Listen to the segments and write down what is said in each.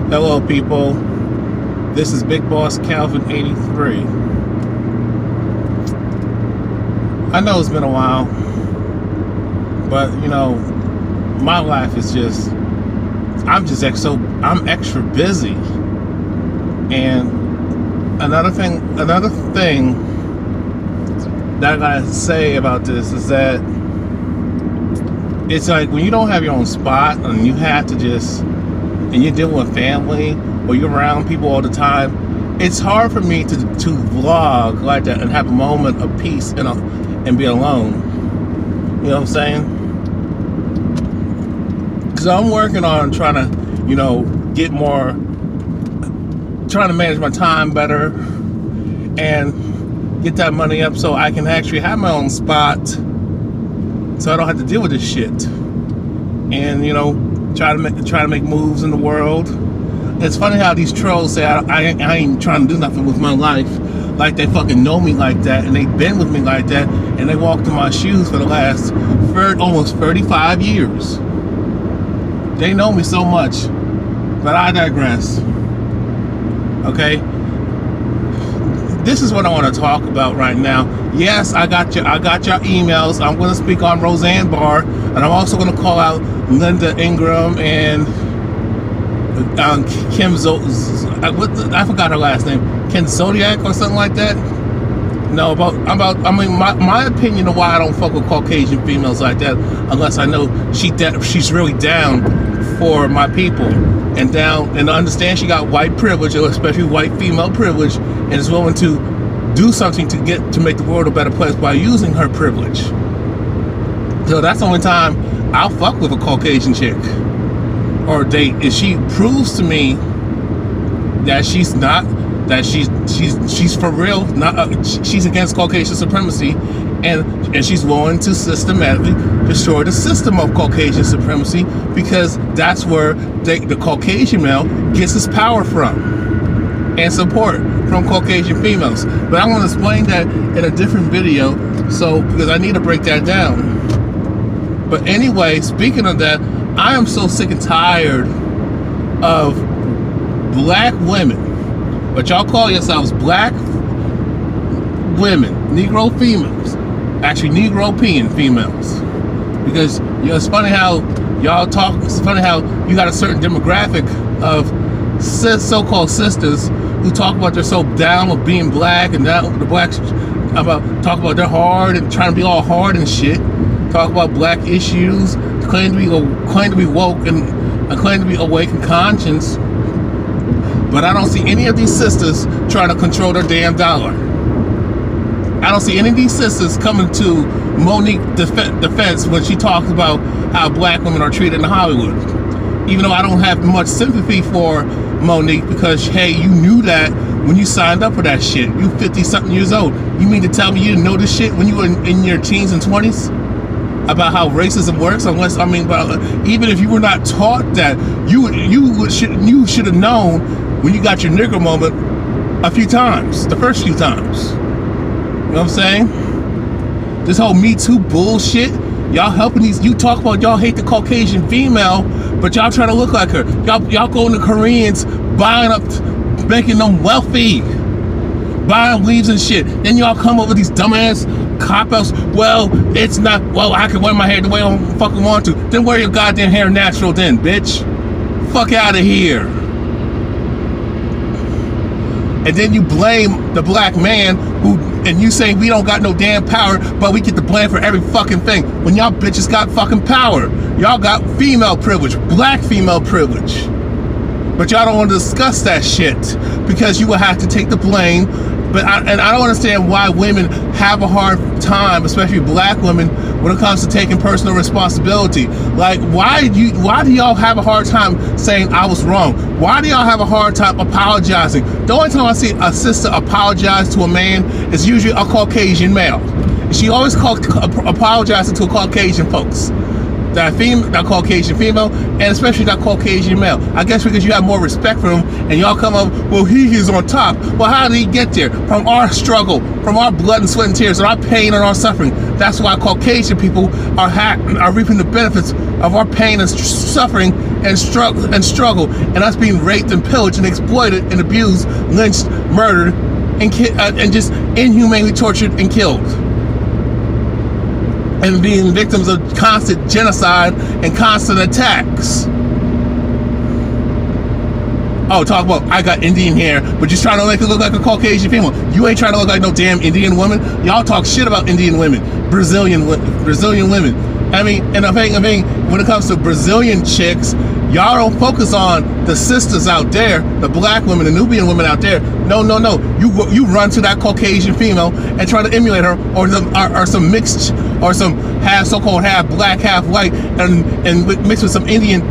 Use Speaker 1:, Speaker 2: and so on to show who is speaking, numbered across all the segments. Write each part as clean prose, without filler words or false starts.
Speaker 1: Hello people, this is Big Boss Calvin 83. I know it's been a while, but you know, my life is just, I'm extra busy. And another thing that I gotta say about this is that it's like when you don't have your own spot and you have to just, and you're dealing with family or you're around people all the time, it's hard for me to vlog like that and have a moment of peace and be alone. You know what I'm saying? Because I'm working on trying to, you know, trying to manage my time better and get that money up so I can actually have my own spot so I don't have to deal with this shit. And, you know, try to make moves in the world. It's funny how these trolls say I ain't trying to do nothing with my life, like they fucking know me like that, and they've been with me like that, and they walked in my shoes for the last almost 35 years. They know me so much, but I digress. Okay, this is what I want to talk about right now. Yes, I got your emails. I'm going to speak on Roseanne Barr, and I'm also going to call out Linda Ingram and Kim I forgot her last name, Ken Zodiac or something like that. No, I mean my opinion of why I don't fuck with Caucasian females like that, unless I know she's really down for my people and understand she got white privilege, especially white female privilege, and is willing to do something to make the world a better place by using her privilege. So that's the only time I'll fuck with a Caucasian chick or date if she proves to me that she's for real, she's against Caucasian supremacy, and she's willing to systematically destroy the system of Caucasian supremacy, because that's where the Caucasian male gets his power from and support from Caucasian females. But I'm going to explain that in a different video, because I need to break that down. But anyway, speaking of that, I am so sick and tired of black women, but y'all call yourselves black women, Negro females, actually Negro-pean females, because you know, it's funny how y'all talk. It's funny how you got a certain demographic of so-called sisters who talk about they're so down with being black, and down the blacks talk about they're hard and trying to be all hard and shit. Talk about black issues, claim to be woke and claim to be awake in conscience, but I don't see any of these sisters trying to control their damn dollar. I don't see any of these sisters coming to Monique's defense when she talks about how black women are treated in Hollywood. Even though I don't have much sympathy for Monique, because hey, you knew that when you signed up for that shit. You 50-something years old. You mean to tell me you didn't know this shit when you were in your teens and 20s? About how racism works, even if you were not taught that, you should have known when you got your nigger moment a few times, the first few times. You know what I'm saying? This whole Me Too bullshit, y'all helping you talk about y'all hate the Caucasian female, but y'all trying to look like her. Y'all going to Koreans, buying up, making them wealthy, buying weaves and shit. Then y'all come up with these dumbass cop-outs. Well, it's not, well, I can wear my hair the way I fucking want to. Then wear your goddamn hair natural then, bitch. Fuck out of here. And then you blame the black man and you say we don't got no damn power, but we get the blame for every fucking thing. When y'all bitches got fucking power. Y'all got female privilege, black female privilege. But y'all don't want to discuss that shit because you will have to take the blame. But I don't understand why women have a hard time, especially black women, when it comes to taking personal responsibility. Like, why do y'all have a hard time saying I was wrong? Why do y'all have a hard time apologizing? The only time I see a sister apologize to a man is usually a Caucasian male. She always apologizing to Caucasian folks. that Caucasian female, and especially that Caucasian male. I guess because you have more respect for him, and y'all come up, well, he's on top. Well, how did he get there? From our struggle, from our blood and sweat and tears, and our pain and our suffering. That's why Caucasian people are reaping the benefits of our pain and suffering and struggle, and us being raped and pillaged and exploited and abused, lynched, murdered, and just inhumanely tortured and killed, and being victims of constant genocide and constant attacks. Oh, talk about I got Indian hair, but just trying to make it look like a Caucasian female. You ain't trying to look like no damn Indian woman. Y'all talk shit about Indian women, Brazilian women. I mean, and I mean, when it comes to Brazilian chicks, y'all don't focus on the sisters out there, the black women, the Nubian women out there. No. You run to that Caucasian female and try to emulate her, or some mixed, or some so-called half black, half white, and mixed with some Indian,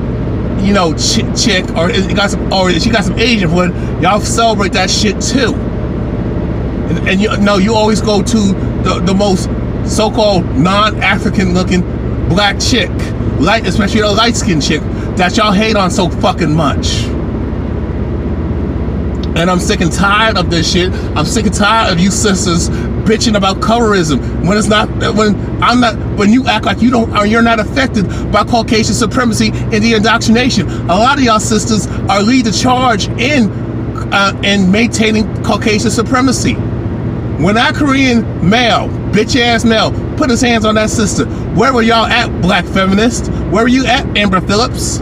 Speaker 1: you know, chick, or she got some Asian blood. Y'all celebrate that shit too. And you always go to the most so-called non-African looking black chick, especially the light-skinned chick that y'all hate on so fucking much. And I'm sick and tired of this shit. I'm sick and tired of you sisters bitching about colorism when you act like you're not affected by Caucasian supremacy and the indoctrination. A lot of y'all sisters are lead the charge in maintaining Caucasian supremacy. When that Korean male, bitch ass male, put his hands on that sister, where were y'all at, black feminists? Where were you at, Amber Phillips?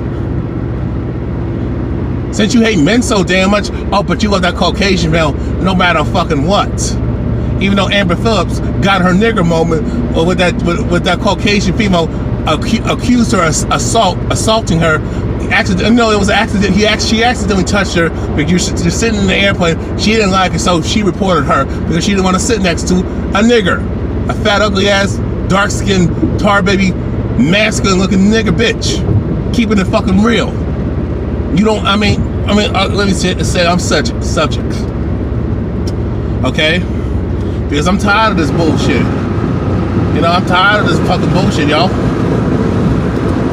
Speaker 1: Since you hate men so damn much, oh, but you love that Caucasian male no matter fucking what. Even though Amber Phillips got her nigger moment with that Caucasian female accused her of assaulting her. No, it was an accident. She accidentally touched her because you're sitting in the airplane. She didn't like it, so she reported her because she didn't want to sit next to a nigger, a fat, ugly ass, dark skinned, tar baby, masculine looking nigger bitch. Keeping it fucking real. You don't. I mean. Let me say I'm subject. Okay, because I'm tired of this bullshit. You know, I'm tired of this fucking bullshit, y'all.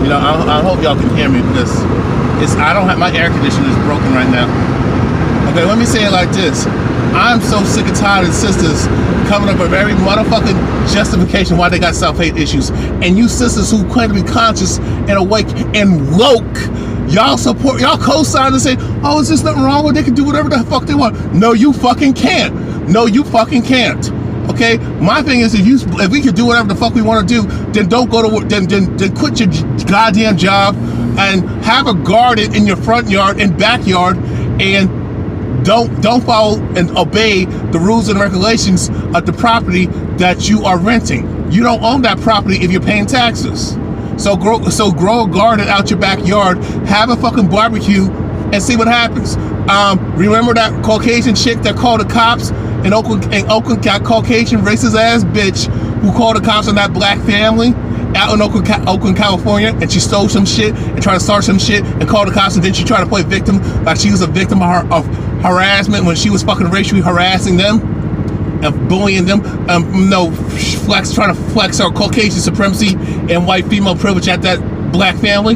Speaker 1: You know, I hope y'all can hear me because my air conditioner is broken right now. Okay, let me say it like this. I'm so sick and tired of sisters coming up with every motherfucking justification why they got self-hate issues. And you sisters who claim to be conscious and awake and woke, y'all co-sign and say, oh, is there nothing wrong with it? They can do whatever the fuck they want. No, you fucking can't. No, you fucking can't. Okay, my thing is, if we can do whatever the fuck we want to do, then don't go to work. Then quit your goddamn job and have a garden in your front yard and backyard, and don't follow and obey the rules and regulations of the property that you are renting. You don't own that property if you're paying taxes. So grow a garden out your backyard, have a fucking barbecue, and see what happens. Remember that Caucasian chick that called the cops in Oakland, Caucasian racist ass bitch who called the cops on that black family out in Oakland, California, and she stole some shit and tried to start some shit and called the cops, and then she tried to play victim like she was a victim of harassment when she was fucking racially harassing them and bullying them. Trying to flex her Caucasian supremacy and white female privilege at that black family.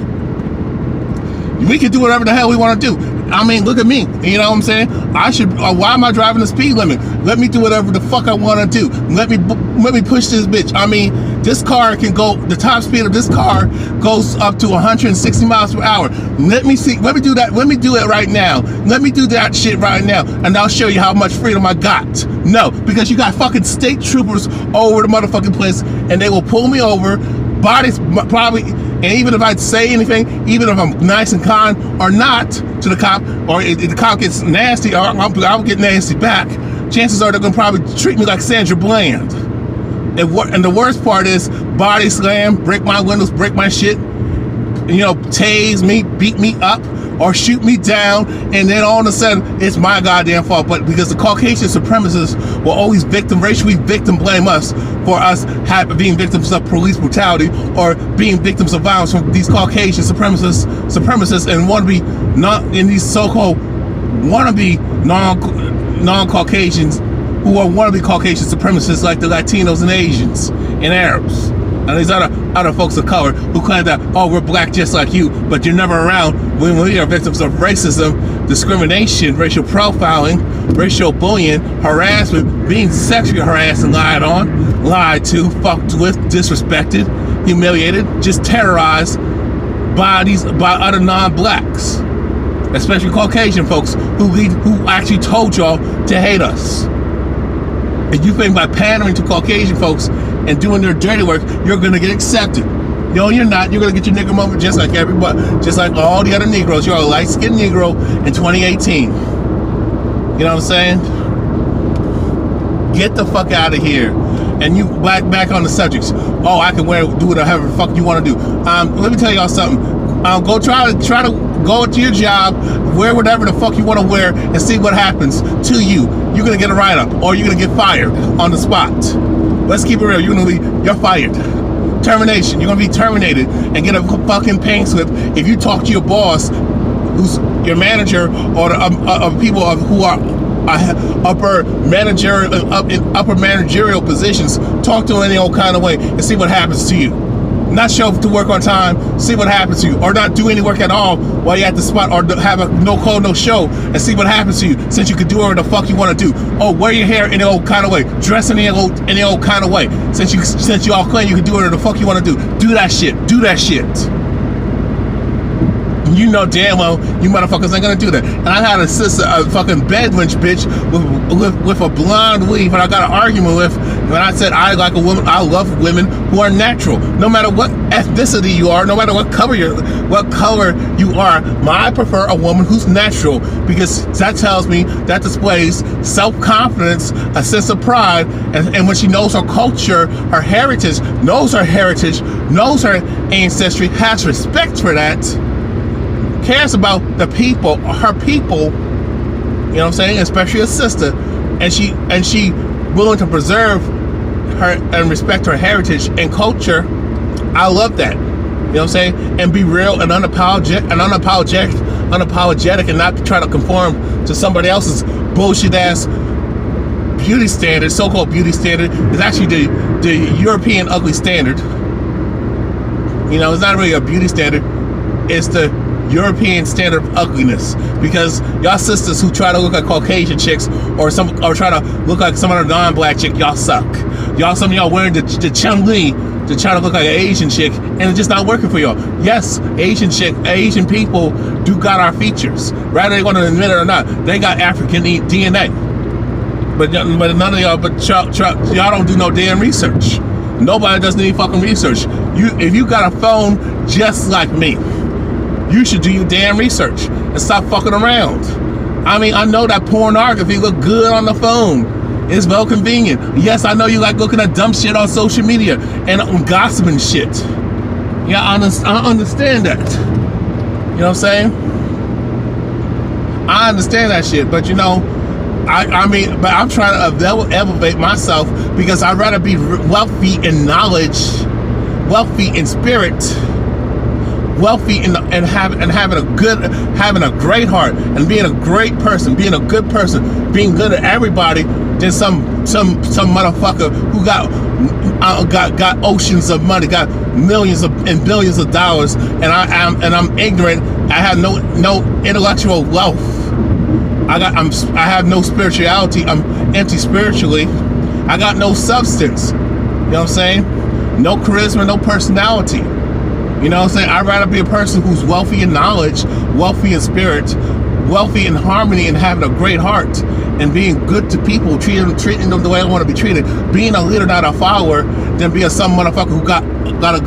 Speaker 1: We can do whatever the hell we want to do. I mean, look at me. You know what I'm saying? Why am I driving the speed limit? Let me do whatever the fuck I want to do. Let me push this bitch. I mean, this car can go, the top speed of this car goes up to 160 miles per hour. Let me do that. Let me do it right now. Let me do that shit right now. And I'll show you how much freedom I got. No, because you got fucking state troopers over the motherfucking place, and they will pull me over. Bodies probably, and even if I say anything, even if I'm nice and kind or not to the cop, or if the cop gets nasty, or I'll get nasty back, chances are they're gonna probably treat me like Sandra Bland. And the worst part is body slam, break my windows, break my shit, you know, tase me, beat me up, or shoot me down, and then all of a sudden it's my goddamn fault. But because the Caucasian supremacists will always racially victim blame us for us being victims of police brutality or being victims of violence from these Caucasian supremacists and these so-called wannabe non-Caucasians who are wannabe Caucasian supremacists like the Latinos and Asians and Arabs. and these other folks of color who claim that, oh, we're black just like you, but you're never around when we are victims of racism, discrimination, racial profiling, racial bullying, harassment, being sexually harassed and lied on, lied to, fucked with, disrespected, humiliated, just terrorized by other non-blacks, especially Caucasian folks who actually told y'all to hate us. And you think by pandering to Caucasian folks and doing their dirty work, you're gonna get accepted. No, you're not. You're gonna get your nigger moment just like everybody, just like all the other Negroes. You're a light-skinned Negro in 2018. You know what I'm saying? Get the fuck out of here. And you back on the subjects. Oh, I can do whatever the fuck you want to do. Let me tell y'all something. Go try to go to your job, wear whatever the fuck you want to wear, and see what happens to you. You're gonna get a write-up, or you're gonna get fired on the spot. Let's keep it real. You're fired. Termination. You're gonna be terminated and get a fucking paint slip if you talk to your boss, who's your manager, or the people who are upper managerial positions. Talk to them any old kind of way and see what happens to you. Not show up to work on time, see what happens to you, or not do any work at all while you're at the spot, or have a no call, no show, and see what happens to you, since you can do whatever the fuck you want to do. Oh, wear your hair in the old kind of way, dress in the old kind of way, since you all claim you can do whatever the fuck you want to do. Do that shit. You know damn well you motherfuckers ain't gonna do that. And I had a sister, a fucking bedwench bitch with a blonde weave, and I got an argument with when I said I like a woman. I love women who are natural, no matter what ethnicity you are, no matter what color you are. I prefer a woman who's natural, because that tells me, that displays self-confidence, a sense of pride, and when she knows her culture, her heritage, knows her ancestry, has respect for that, cares about the people, her people, you know what I'm saying, especially a sister, and she willing to preserve her and respect her heritage and culture. I love that, you know what I'm saying, and be real and unapologetic, and not try to conform to somebody else's bullshit ass beauty standard. So-called beauty standard is actually the European ugly standard. You know, it's not really a beauty standard, it's the European standard of ugliness, because y'all sisters who try to look like Caucasian chicks or try to look like some other non-black chick, y'all suck. Some of y'all wearing the Chun-Li to try to look like an Asian chick, and it's just not working for y'all. Yes, Asian people do got our features, whether they want to admit it or not. They got African DNA, but none of y'all, y'all don't do no damn research. Nobody does any fucking research. If you got a phone just like me, you should do your damn research and stop fucking around. I mean, I know that pornography look good on the phone. It's well convenient. Yes, I know you like looking at dumb shit on social media and gossiping shit. Yeah, I understand that. You know what I'm saying? I understand that shit, but you know, I mean, but I'm trying to elevate myself, because I'd rather be wealthy in knowledge, wealthy in spirit, wealthy and having a great heart, and being a great person, being a good person, being good at everybody, than some motherfucker who got oceans of money, got millions and billions of dollars, and I'm ignorant. I have no intellectual wealth. I have no spirituality. I'm empty spiritually. I got no substance. You know what I'm saying? No charisma, no personality. You know what I'm saying? I'd rather be a person who's wealthy in knowledge, wealthy in spirit, wealthy in harmony, and having a great heart, and being good to people, treating them the way I want to be treated, being a leader, not a follower, than being some motherfucker who got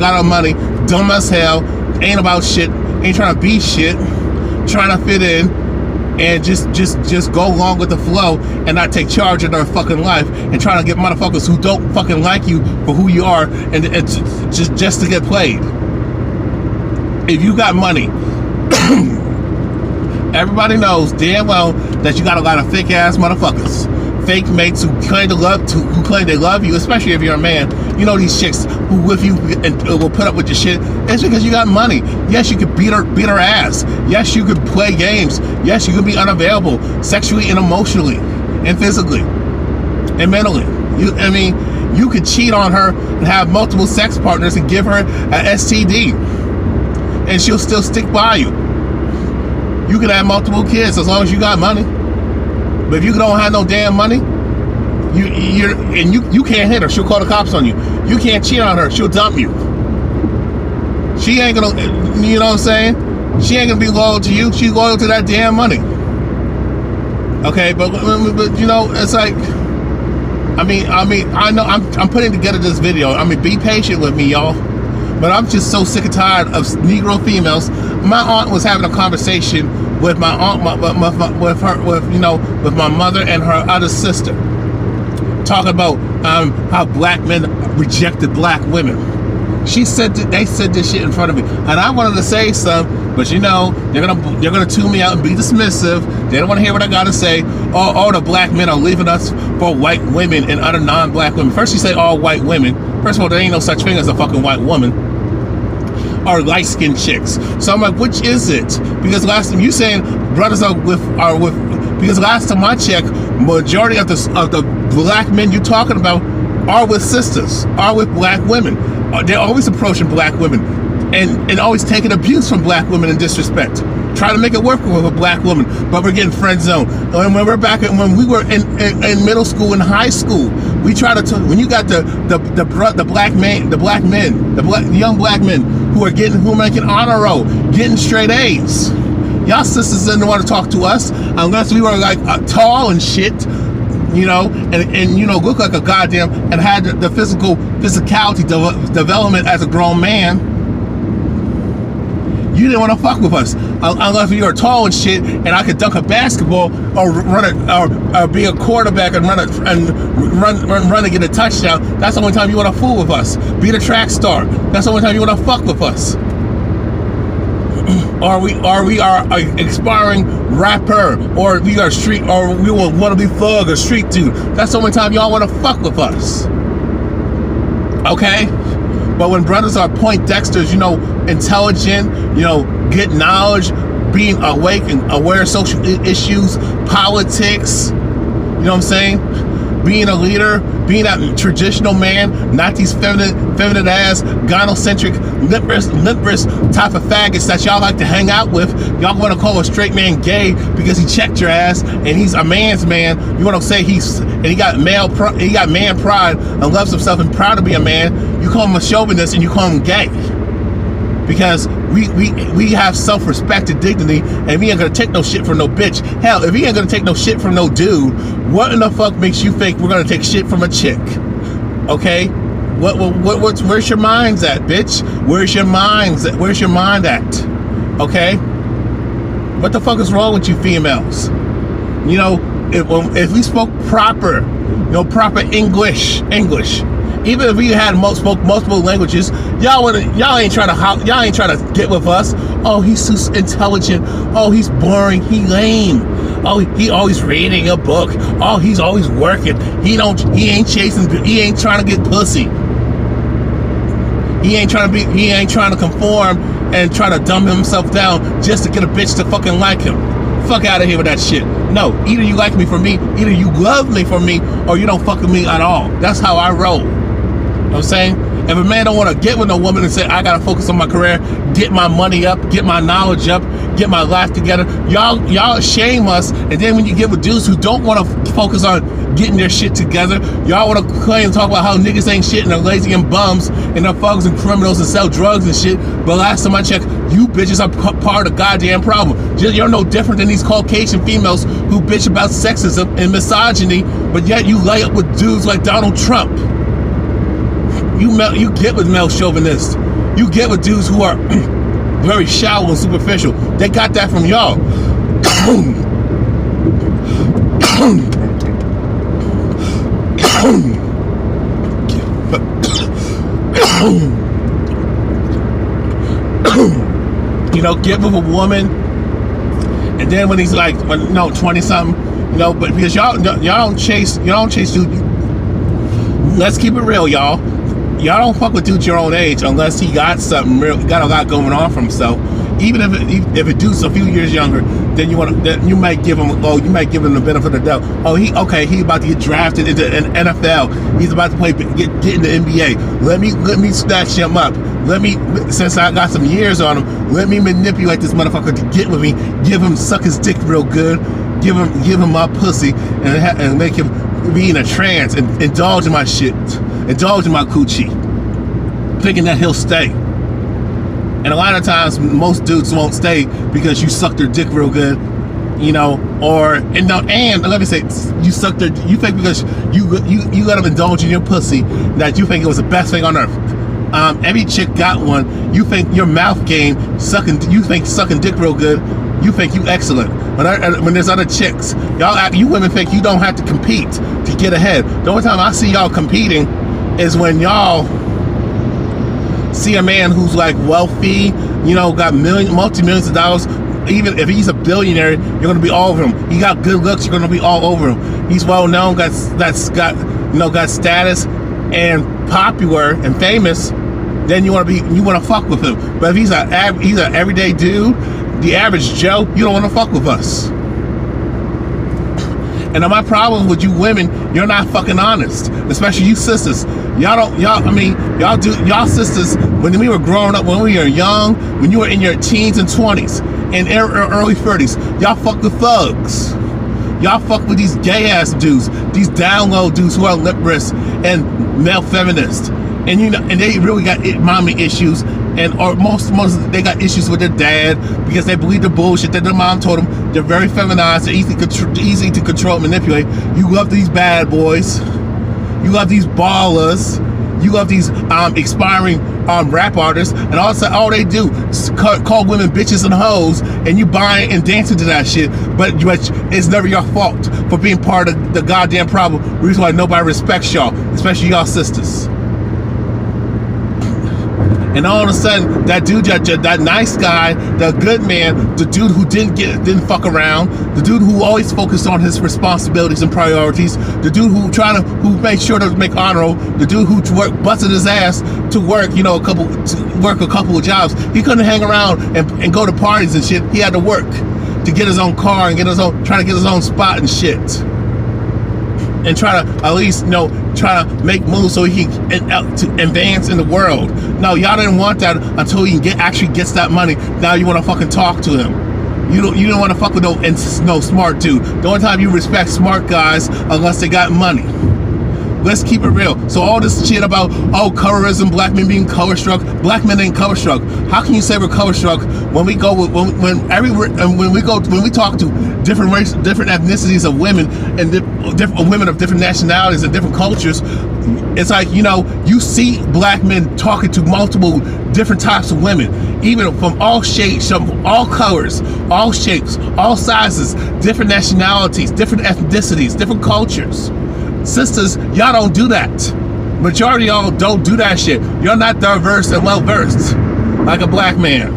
Speaker 1: our money, dumb as hell, ain't about shit, ain't trying to be shit, trying to fit in, and just go along with the flow and not take charge of their fucking life, and trying to get motherfuckers who don't fucking like you for who you are, and just to get played. If you got money, everybody knows damn well that you got a lot of fake ass motherfuckers, fake mates who claim they love you, especially if you're a man. You know, these chicks who with you and will put up with your shit. It's because you got money. Yes, you could beat her ass. Yes, you could play games. Yes, you could be unavailable sexually and emotionally and physically and mentally. You could cheat on her and have multiple sex partners and give her an STD, and she'll still stick by you. You can have multiple kids as long as you got money. But if you don't have no damn money, you can't hit her. She'll call the cops on you. You can't cheat on her. She'll dump you. She ain't gonna, you know what I'm saying? She ain't gonna be loyal to you. She's loyal to that damn money. Okay, but you know, it's like, I know I'm putting together this video. I mean, be patient with me, y'all. But I'm just so sick and tired of Negro females. My aunt was having a conversation with my aunt, with my mother and her other sister, talking about how black men rejected black women. She said they said this shit in front of me, and I wanted to say something, but you know, they're gonna tune me out and be dismissive. They don't want to hear what I gotta say. All the black men are leaving us for white women and other non-black women. First you say all white women. First of all, there ain't no such thing as a fucking white woman. Or light-skinned chicks. So I'm like, which is it? Because last time you saying brothers are with because last time I checked, majority of the black men you're talking about are with sisters, are with black women. They're always approaching black women and always taking abuse from black women and disrespect. Trying to make it work with a black woman, but we're getting friend zoned. And when we're back when we were in middle school and high school, we try to when you got the young black men who are making honor roll, getting straight A's. Y'all sisters didn't want to talk to us unless we were like tall and shit, you know, and you know, look like a goddamn, and had the physicality development as a grown man. You didn't want to fuck with us unless you were tall and shit, and I could dunk a basketball or or be a quarterback and run and get a touchdown. That's the only time you want to fool with us. Be the track star. That's the only time you want to fuck with us. Or we are an aspiring rapper, or we are street, or we want to be thug or street dude. That's the only time y'all want to fuck with us. Okay? But when brothers are Poindexters, you know, intelligent, you know, get knowledge, being awake and aware of social issues, politics, you know what I'm saying? Being a leader, being a traditional man, not these feminine ass, gynocentric, limp wrist type of faggots that y'all like to hang out with. Y'all want to call a straight man gay because he checked your ass and he's a man's man. You want to say he got man pride and loves himself and proud to be a man. You call him a chauvinist and you call him gay. Because we have self-respect and dignity, and we ain't gonna take no shit from no bitch. Hell, if he ain't gonna take no shit from no dude, what in the fuck makes you think we're gonna take shit from a chick? Okay? Where's your minds at, bitch? Where's your mind at? Okay? What the fuck is wrong with you females? You know, if we spoke proper, you know, proper English. Even if we had spoke multiple languages, y'all ain't trying to get with us. Oh, he's too intelligent. Oh, he's boring. He lame. Oh, he always reading a book. Oh, he's always working. He ain't chasing. He ain't trying to get pussy. He ain't trying to conform and try to dumb himself down just to get a bitch to fucking like him. Fuck out of here with that shit. No, either you like me for me, either you love me for me, or you don't fuck with me at all. That's how I roll. You know what I'm saying? If a man don't want to get with a woman and say, I gotta focus on my career, get my money up, get my knowledge up, get my life together, y'all shame us. And then when you get with dudes who don't want to focus on getting their shit together, y'all want to claim and talk about how niggas ain't shit and they're lazy and bums and they're thugs and criminals and sell drugs and shit. But last time I checked, you bitches are part of the goddamn problem. You're no different than these Caucasian females who bitch about sexism and misogyny, but yet you lay up with dudes like Donald Trump. You get with male chauvinists. You get with dudes who are very shallow and superficial. They got that from y'all. You know, get with a woman, and then when he's like, 20 something, you know, but because y'all don't chase dude. Let's keep it real, y'all. Y'all don't fuck with dudes your own age unless he got something real, got a lot going on for himself. even if a dude's a few years younger, then you might give him the benefit of the doubt. Oh, he about to get drafted into an NFL. He's about to get in the NBA. Let me snatch him up. Since I got some years on him, let me manipulate this motherfucker to get with me. Suck his dick real good. Give him my pussy and make him be in a trance and indulge in my shit, indulge in my coochie, thinking that he'll stay. And a lot of times, most dudes won't stay because you suck their dick real good, and let me say, you think because you let them indulge in your pussy that you think it was the best thing on earth. Every chick got one. You think your mouth game sucking dick real good. You think you excellent. When there's other chicks, you women think you don't have to compete to get ahead. The only time I see y'all competing is when y'all see a man who's like wealthy, got multi-millions of dollars. Even if he's a billionaire, you're gonna be all over him. He got good looks, you're gonna be all over him. He's well known, got status and popular and famous. Then you wanna fuck with him. But if he's an everyday dude, the average Joe, you don't wanna fuck with us. And my problem with you women, you're not fucking honest, especially you sisters. Y'all sisters, when we were growing up, when we were young, when you were in your teens and 20s and early 30s, y'all fuck with thugs. Y'all fuck with these gay ass dudes, these down low dudes who are lip wrists and male feminists. And they really got mommy issues, or most they got issues with their dad because they believe the bullshit that their mom told them. They're very feminized, they're easy to control and manipulate. You love these bad boys, you love these ballers, you love these expiring rap artists, and all they do is call women bitches and hoes, and you buying and dancing to that shit, but it's never your fault for being part of the goddamn problem. Reason why nobody respects y'all, especially y'all sisters. And all of a sudden, that dude, that nice guy, the good man, the dude who didn't fuck around, the dude who always focused on his responsibilities and priorities, the dude who made sure to make honor roll, the dude who busted his ass to work, work a couple of jobs. He couldn't hang around and go to parties and shit. He had to work to get his own car and try to get his own spot and shit. And try to at least try to make moves so he can to advance in the world. No, y'all didn't want that until he actually gets that money. Now you want to fucking talk to him. You don't want to fuck with no smart dude. The only time you respect smart guys unless they got money. Let's keep it real. So all this shit about colorism, black men being color struck, black men ain't color struck. How can you say we're color struck when we talk to different races, different ethnicities of women, and different women of different nationalities and different cultures? It's like you see black men talking to multiple different types of women, even from all shades, from all colors, all shapes, all sizes, different nationalities, different ethnicities, different cultures. Sisters, y'all don't do that. Majority of y'all don't do that shit. You're not diverse and well versed like a black man.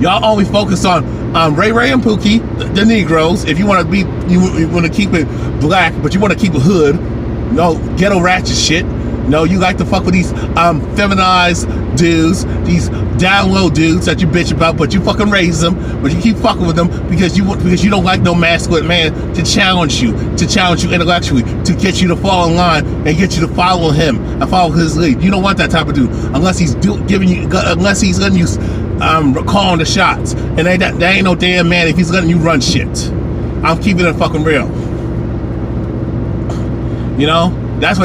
Speaker 1: Y'all only focus on Ray Ray and Pookie, the Negroes. If you want to keep it black, but you want to keep it hood, ghetto ratchet shit. No, you like to fuck with these feminized dudes, these down low dudes that you bitch about, but you fucking raise them, but you keep fucking with them because you don't like no masculine man to challenge you intellectually, to get you to fall in line and get you to follow him and follow his lead. You don't want that type of dude unless he's letting you calling the shots, and that ain't no damn man if he's letting you run shit. I'm keeping it fucking real. That's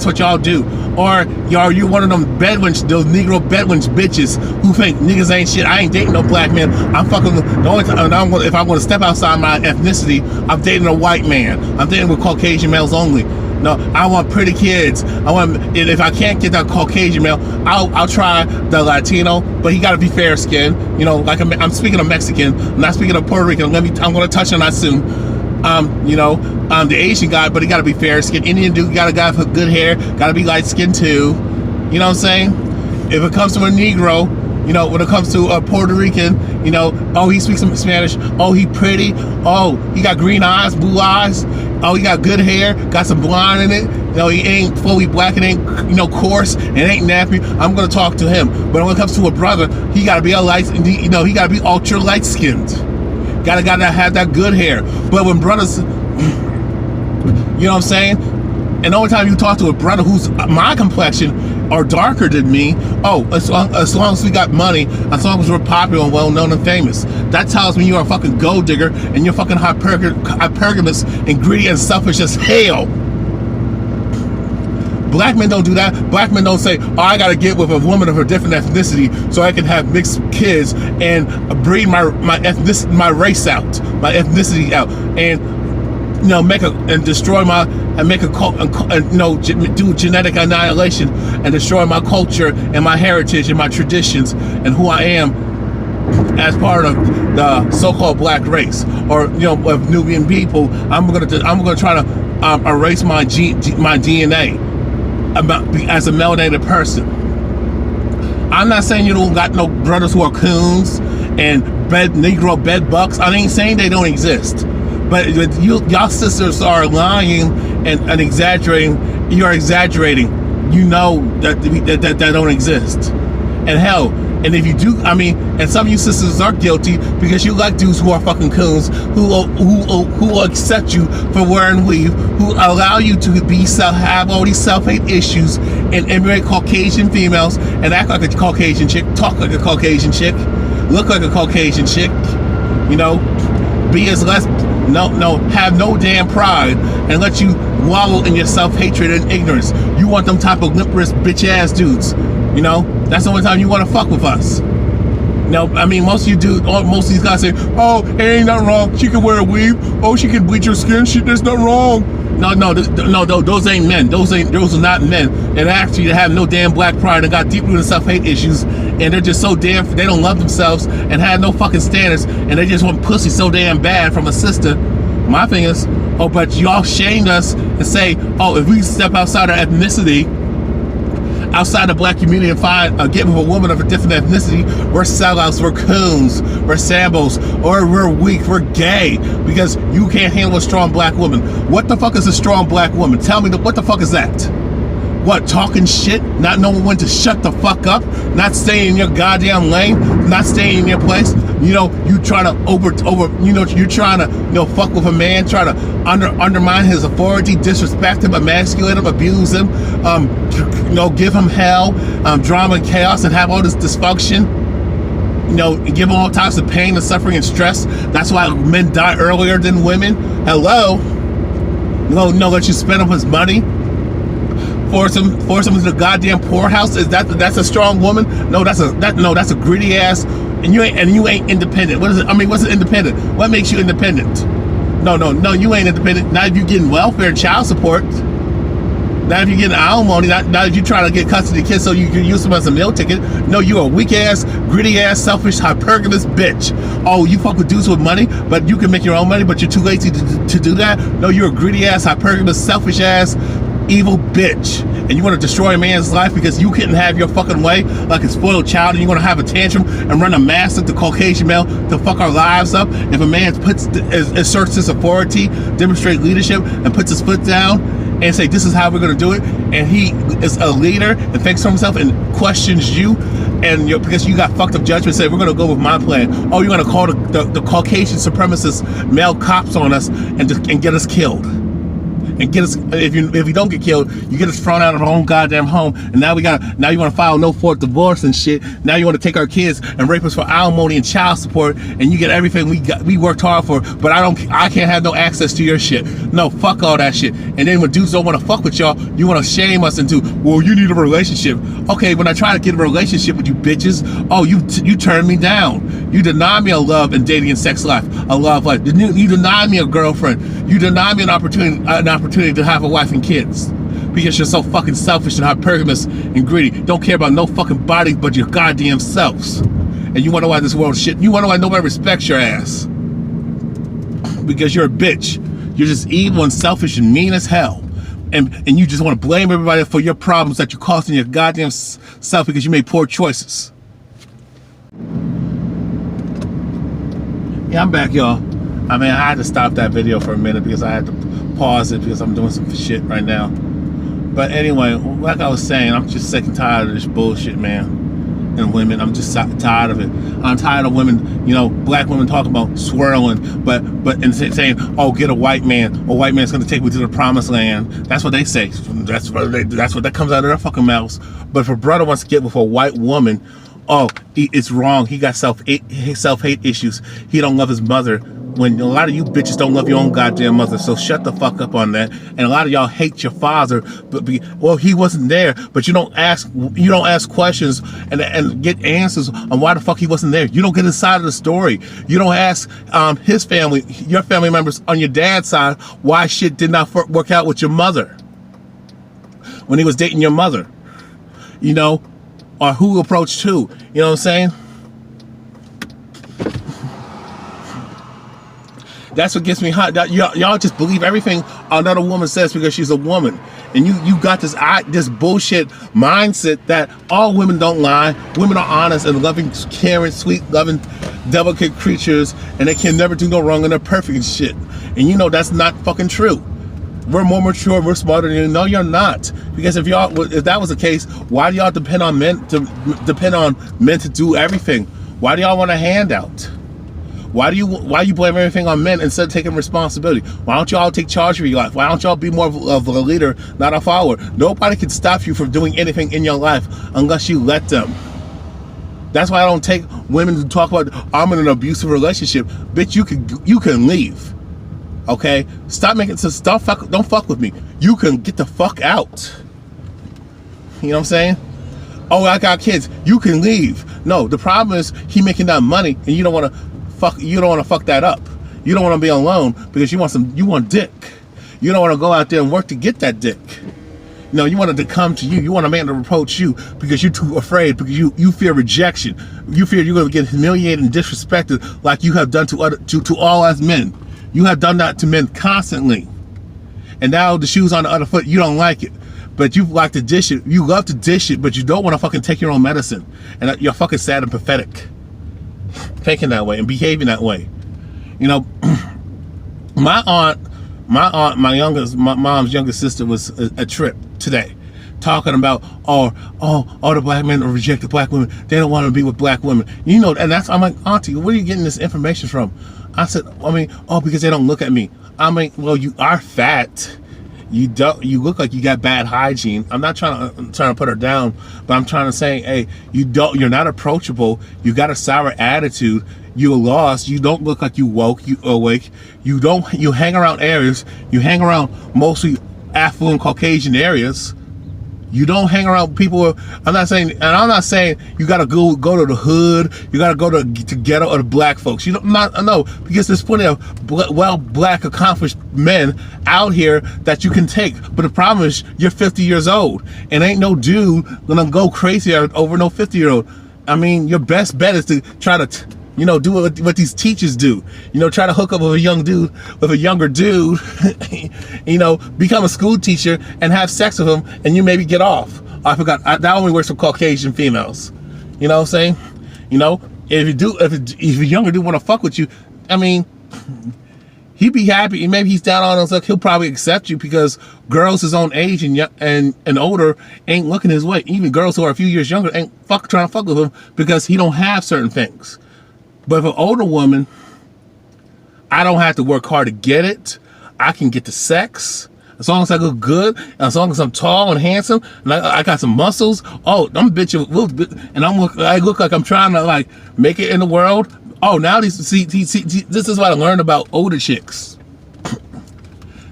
Speaker 1: what y'all do. Or you're one of them bedwench, those Negro bedwench bitches who think niggas ain't shit. I ain't dating no black man. I'm fucking the only time if I'm gonna step outside my ethnicity, I'm dating a white man. I'm dating with Caucasian males only. No, I want pretty kids. If I can't get that Caucasian male, I'll try the Latino, but he gotta be fair skinned. Like I'm speaking of Mexican, I'm not speaking of Puerto Rican. I'm gonna touch on that soon. The Asian guy, but he gotta be fair skinned. Indian dude, got a guy with good hair, gotta be light skinned too. You know what I'm saying? If it comes to a Negro, when it comes to a Puerto Rican, he speaks some Spanish. Oh, he pretty. Oh, he got green eyes, blue eyes. oh, he got good hair, got some blonde in it. You know, he ain't fully black, it ain't, you know, coarse, and ain't nappy. I'm gonna talk to him. But when it comes to a brother, he gotta be a light, you know, he gotta be ultra light skinned. Gotta have that good hair. But when brothers, you know what I'm saying? And the only time you talk to a brother who's my complexion or darker than me, oh, as long as we got money, as long as we're popular and well known and famous, that tells me you're a fucking gold digger and you're fucking hypergamous and greedy and selfish as hell. Black men don't do that. Black men don't say, oh, I gotta get with a woman of a different ethnicity so I can have mixed kids and breed my race out, my ethnicity out, and, you know, destroy my, and make a cult, and, you know, do genetic annihilation and destroy my culture and my heritage and my traditions and who I am as part of the so-called black race, or, you know, of Nubian people. I'm gonna try to erase my DNA as a melanated person. I'm not saying you don't got no brothers who are coons and Negro bed bucks. I ain't saying they don't exist. But y'all sisters are lying and exaggerating. You're exaggerating. You know that don't exist. And hell, and if you do, I mean, and some of you sisters are guilty because you like dudes who are fucking coons, who will accept you for wearing weave, who allow you to have all these self-hate issues and emulate Caucasian females and act like a Caucasian chick, talk like a Caucasian chick, look like a Caucasian chick, you know, be as less, have no damn pride and let you wallow in your self-hatred and ignorance. You want them type of limp wrist bitch ass dudes. You know, that's the only time you want to fuck with us. No, I mean, most of these guys say, oh, it ain't nothing wrong. She can wear a weave. Oh, she can bleach her skin. There's nothing wrong. No, those ain't men. Those are not men. And actually, they have no damn black pride and got deep-rooted self-hate issues. And they're just so damn, they don't love themselves and have no fucking standards. And they just want pussy so damn bad from a sister. My thing is, oh, but y'all shamed us and say, oh, if we step outside our ethnicity, outside the black community and get with a woman of a different ethnicity, we're sellouts, we're coons, we're sambos, or we're weak, we're gay, because you can't handle a strong black woman. What the fuck is a strong black woman? Tell me, what the fuck is that? What, talking shit? Not knowing when to shut the fuck up? Not staying in your goddamn lane? Not staying in your place? You know, you try to you're trying to, you know, fuck with a man, try to undermine his authority, disrespect him, emasculate him, abuse him, you know, give him hell, drama and chaos, and have all this dysfunction, you know, and give him all types of pain and suffering and stress. That's why men die earlier than women. Hello? No, let you spend up his money. Force him into the goddamn poorhouse. That's a strong woman? No, that's a gritty ass. And you ain't independent. What is it? I mean, what's independent? What makes you independent? No, you ain't independent. Not if you're getting welfare and child support. Not if you're getting alimony. Not if you're trying to get custody of kids so you can use them as a meal ticket. No, you a weak ass, gritty ass, selfish, hypergamous bitch. Oh, you fuck with dudes with money, but you can make your own money, but you're too lazy to do that? No, you're a gritty ass, hypergamous, selfish ass, evil bitch, and you want to destroy a man's life because you couldn't have your fucking way like a spoiled child, and you want to have a tantrum and run a mass at the Caucasian male to fuck our lives up. If a man asserts his authority, demonstrate leadership, and puts his foot down and say this is how we're going to do it, and he is a leader and thinks for himself and questions you, and because you got fucked up judgment, say we're going to go with my plan. Oh, you're going to call the Caucasian supremacist male cops on us and get us killed. And get us, if you don't get killed, you get us thrown out of our own goddamn home. And now you want to file no fault divorce and shit. Now you want to take our kids and rape us for alimony and child support, and you get everything we worked hard for, but I can't have no access to your shit. No, fuck all that shit. And then when dudes don't want to fuck with y'all, you want to shame us into, well, you need a relationship. Okay, when I try to get a relationship with you bitches, oh, you turn me down. You deny me a love and dating and sex life, a love life. You deny me a girlfriend. You deny me an opportunity to have a wife and kids because you're so fucking selfish and hypergamous and greedy. Don't care about no fucking body but your goddamn selves. And you wonder why this world shit. You wonder why nobody respects your ass. Because you're a bitch. You're just evil and selfish and mean as hell. And you just want to blame everybody for your problems that you caused in your goddamn self because you made poor choices. Yeah, I'm back, y'all. I mean, I had to stop that video for a minute because I had to pause it because I'm doing some shit right now. But anyway, like I was saying, I'm just sick and tired of this bullshit, man. And women, I'm just tired of it. I'm tired of women, you know, black women talking about swirling, but and saying, oh, get a white man. A white man's gonna take me to the promised land. That's what they say. That's what that comes out of their fucking mouths. But if a brother wants to get with a white woman, oh, it's wrong. He got self-hate issues. He don't love his mother. When a lot of you bitches don't love your own goddamn mother, so shut the fuck up on that. And a lot of y'all hate your father, but well, he wasn't there. But you don't ask questions and get answers on why the fuck he wasn't there. You don't get inside of the story. You don't ask his family, your family members on your dad's side, why shit did not work out with your mother when he was dating your mother, you know, or who approached who. You know what I'm saying? That's what gets me hot. Y'all just believe everything another woman says because she's a woman, and you got this bullshit mindset that all women don't lie. Women are honest and loving, caring, sweet, loving, delicate creatures, and they can never do no wrong and they're perfect and shit. And you know that's not fucking true. We're more mature, we're smarter than you. No, you're not. Because if that was the case, why do y'all depend on men to do everything? Why do y'all want a handout? Why you blame everything on men instead of taking responsibility? Why don't y'all take charge of your life? Why don't y'all be more of a leader, not a follower? Nobody can stop you from doing anything in your life unless you let them. That's why I don't take women to talk about, I'm in an abusive relationship. Bitch, you can leave. Okay? Stop making stuff. Don't fuck with me. You can get the fuck out. You know what I'm saying? Oh, I got kids. You can leave. No, the problem is he making that money and you don't want to fuck that up. You don't want to be alone because you want dick. You don't want to go out there and work to get that dick. You know, you want it to come to you. You want a man to approach you because you're too afraid, because you fear rejection. You fear you're going to get humiliated and disrespected like you have done to all us men. You have done that to men constantly. And now the shoe's on the other foot, you don't like it. But you like to dish it. You love to dish it, but you don't want to fucking take your own medicine. And you're fucking sad and pathetic. Thinking that way and behaving that way. You know, my mom's youngest sister was a trip today, talking about all the black men are rejected black women. They don't want to be with black women. You know, and I'm like, Auntie, where are you getting this information from? I said, because they don't look at me. I mean, well, you are fat. You look like you got bad hygiene. I'm not trying to put her down, but I'm trying to say, hey, you're not approachable. You got a sour attitude. You're lost. You don't look like you awake. You hang around areas. You hang around mostly affluent Caucasian areas. You don't hang around people. I'm not saying you gotta go to the hood. You gotta go to ghetto or the black folks. You know, because there's plenty of black accomplished men out here that you can take. But the problem is you're 50 years old, and ain't no dude gonna go crazy over no 50-year-old. I mean, your best bet is to try to do what these teachers do. Try to hook up with a younger dude, become a school teacher and have sex with him, and you maybe get off. I forgot, that only works for Caucasian females. You know what I'm saying? If a younger dude want to fuck with you, I mean, he'd be happy, and maybe he's down on himself. He'll probably accept you because girls his own age and older ain't looking his way. Even girls who are a few years younger ain't trying to fuck with him because he don't have certain things. But if an older woman, I don't have to work hard to get it. I can get the sex. As long as I look good, as long as I'm tall and handsome, and I got some muscles. Oh, I'm bitching, and I look like I'm trying to make it in the world. Oh, now this is what I learned about older chicks.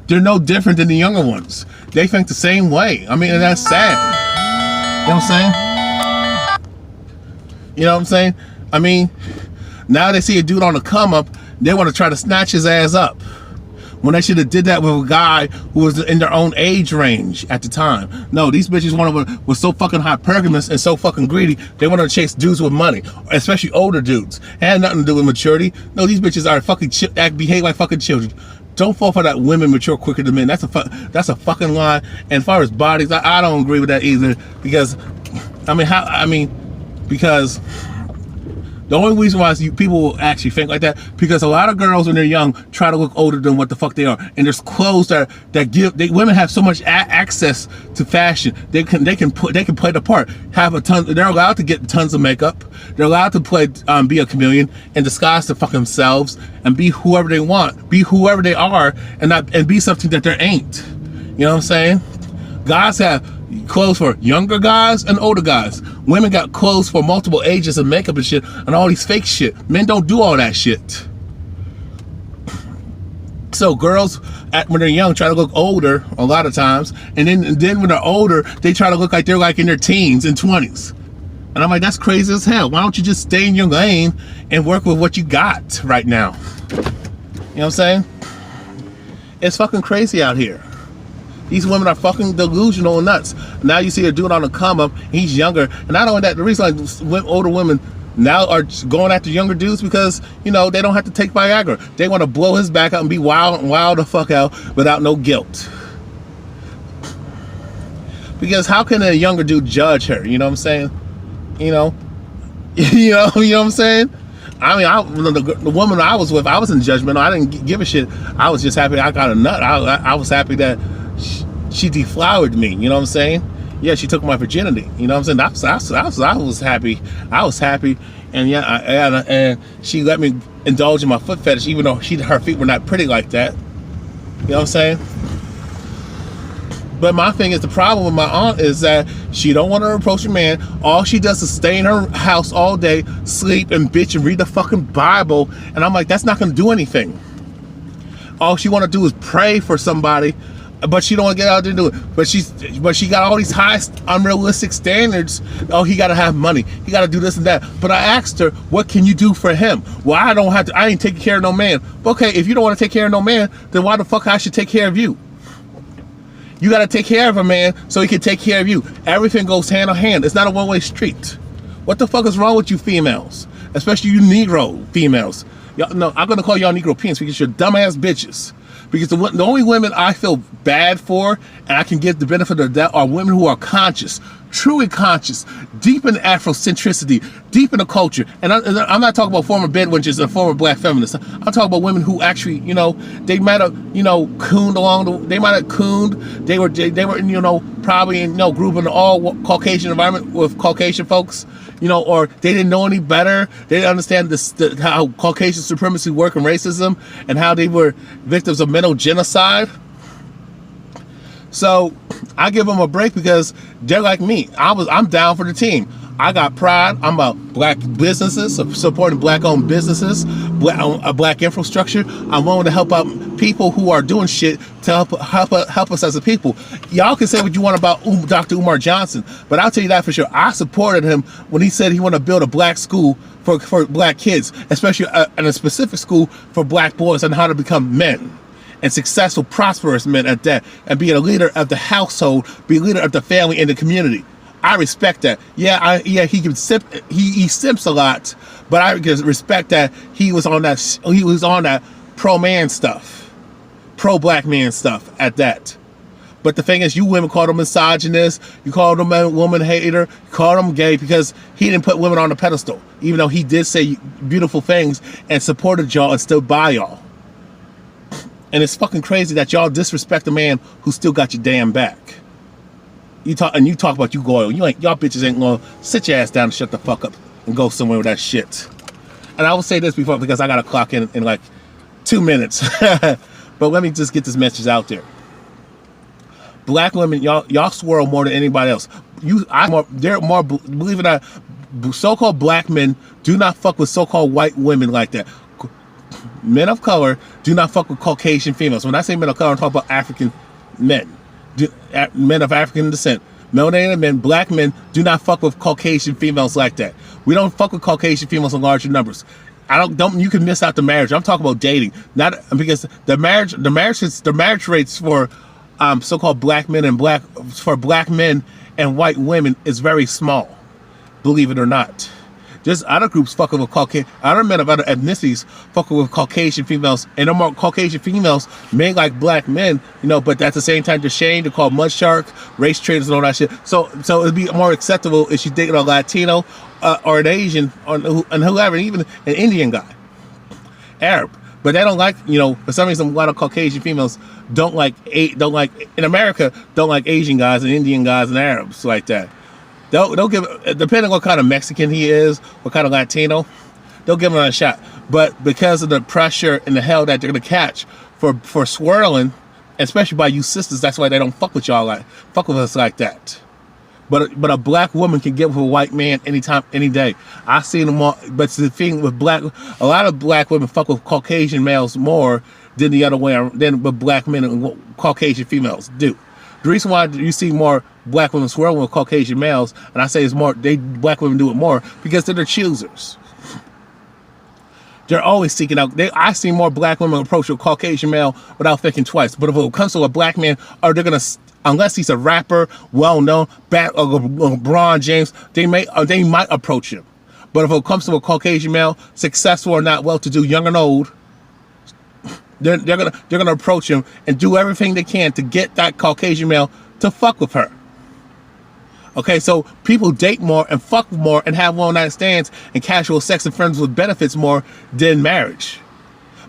Speaker 1: They're no different than the younger ones. They think the same way. I mean, and that's sad. You know what I'm saying? You know what I'm saying? I mean, now they see a dude on the come up, they want to try to snatch his ass up. When they should have did that with a guy who was in their own age range at the time. No, these bitches was so fucking hypergamous and so fucking greedy, they want to chase dudes with money, especially older dudes. It had nothing to do with maturity. No, these bitches are fucking behave like fucking children. Don't fall for that women mature quicker than men. That's a fucking lie. And as far as bodies, I don't agree with that either, because because The only reason why people will actually think like that, because a lot of girls when they're young try to look older than what the fuck they are, and there's clothes that women have so much access to fashion. They can play the part. They're allowed to get tons of makeup. They're allowed to be a chameleon and disguise to fuck themselves and be whoever they want, be whoever they are, and be something that they ain't. You know what I'm saying? Guys have clothes for younger guys and older guys. Women got clothes for multiple ages and makeup and shit and all these fake shit. Men don't do all that shit. So girls, when they're young, try to look older a lot of times, and then when they're older, they try to look like they're like in their teens and 20s. And I'm like, that's crazy as hell. Why don't you just stay in your lane and work with what you got right now? You know what I'm saying? It's fucking crazy out here. These women are fucking delusional and nuts. Now you see a dude on the come up, he's younger. And not only that, the reason like older women now are going after younger dudes because, you know, they don't have to take Viagra. They want to blow his back out and be wild the fuck out without no guilt. Because how can a younger dude judge her? You know what I'm saying? You know what I'm saying? I mean, the woman I was with, I wasn't judgmental. I didn't give a shit. I was just happy I got a nut. I was happy that she deflowered me, you know what I'm saying? Yeah, she took my virginity, you know what I'm saying? I was happy. I was happy, and yeah, and she let me indulge in my foot fetish, even though her feet were not pretty like that. You know what I'm saying? But my thing is, the problem with my aunt is that she don't want to approach a man. All she does is stay in her house all day, sleep and bitch and read the fucking Bible. And I'm like, that's not going to do anything. All she want to do is pray for somebody, but she don't want to get out there and do it. But she got all these high, unrealistic standards. Oh, he got to have money. He got to do this and that. But I asked her, what can you do for him? Well, I ain't taking care of no man. Okay, if you don't want to take care of no man, then why the fuck I should take care of you? You got to take care of a man so he can take care of you. Everything goes hand in hand. It's not a one-way street. What the fuck is wrong with you females? Especially you Negro females. No, I'm going to call y'all Negro peons because you're dumbass bitches. Because the only women I feel bad for and I can give the benefit of that are women who are conscious, truly conscious, deep in Afrocentricity, deep in the culture. And I'm not talking about former bedwenches and former black feminists. I'm talking about women who actually, you know, they might have, you know, they might have cooned. They were, you know, probably in, you know, group in an all Caucasian environment with Caucasian folks, you know, or they didn't know any better. They didn't understand how Caucasian supremacy work and racism and how they were victims of mental genocide. So I give them a break because they're like me. I'm down for the team. I got pride. I'm about black businesses, supporting black-owned businesses, black infrastructure. I'm willing to help out people who are doing shit to help us as a people. Y'all can say what you want about Dr. Umar Johnson, but I'll tell you that for sure. I supported him when he said he wanted to build a black school for black kids, especially in a specific school for black boys on how to become men. And successful, prosperous men at that, and be a leader of the household, be a leader of the family and the community. I respect that. Yeah, he simps a lot, but I respect that he was on that pro-man stuff, pro-black man stuff at that. But the thing is, you women call him misogynist, you call him a woman hater, you call him gay because he didn't put women on the pedestal, even though he did say beautiful things and supported y'all and stood by y'all. And it's fucking crazy that y'all disrespect a man who still got your damn back. You talk about you loyal. Y'all bitches ain't loyal. Sit your ass down and shut the fuck up and go somewhere with that shit. And I will say this before because I gotta clock in like 2 minutes. But let me just get this message out there. Black women, y'all swirl more than anybody else. They're more, believe it or not, so-called black men do not fuck with so-called white women like that. Men of color do not fuck with Caucasian females. When I say men of color, I'm talking about African men. Men of African descent. Melanated men, black men do not fuck with Caucasian females like that. We don't fuck with Caucasian females in larger numbers. You can miss out the marriage. I'm talking about dating. Not because the marriage rates for so-called black men and black men and white women is very small. Believe it or not. Just other groups fucking with other men of other ethnicities fucking with Caucasian females, and no more Caucasian females may like black men, you know, but at the same time they're shamed, they're called mud shark, race traders and all that shit. So it'd be more acceptable if she's dating a Latino or an Asian, or whoever, even an Indian guy, Arab. But they don't like, for some reason, a lot of Caucasian females don't like in America, don't like Asian guys and Indian guys and Arabs like that. They'll give, depending on what kind of Mexican he is, what kind of Latino, they'll give him a shot. But because of the pressure and the hell that they're gonna catch for swirling, especially by you sisters, that's why they don't fuck with us like that. But a black woman can get with a white man anytime, any day. I seen them all. But the thing with a lot of black women fuck with Caucasian males more than the other way around, than with black men and Caucasian females do. The reason why you see more black women swirling with Caucasian males, and I say it's more, black women do it more because they're the choosers. They're always seeking out. I see more black women approach a Caucasian male without thinking twice. But if it comes to a black man, they're gonna, unless he's a rapper, well-known, LeBron James, they might approach him. But if it comes to a Caucasian male, successful or not, well-to-do, young and old, they're gonna approach him and do everything they can to get that Caucasian male to fuck with her. Okay, so people date more and fuck more and have one-night stands and casual sex and friends with benefits more than marriage.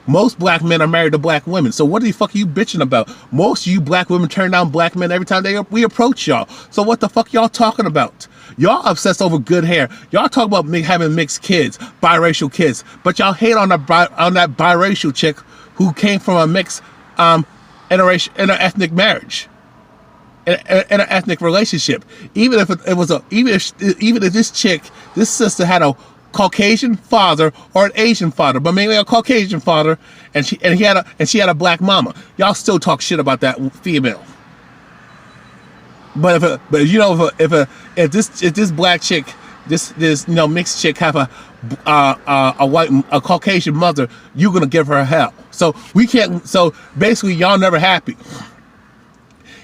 Speaker 1: Most black men are married to black women. So what the fuck are you bitching about? Most of you black women turn down black men every time we approach y'all. So what the fuck y'all talking about? Y'all obsessed over good hair. Y'all talk about having mixed kids, biracial kids, but y'all hate on that biracial chick who came from a mixed interethnic marriage. In an ethnic relationship, even if this sister had a Caucasian father or an Asian father, but mainly a Caucasian father, and she had a black mama, y'all still talk shit about that female. But if this black chick, this mixed chick have a Caucasian mother, you're gonna give her hell. So we can't. So basically, y'all never happy.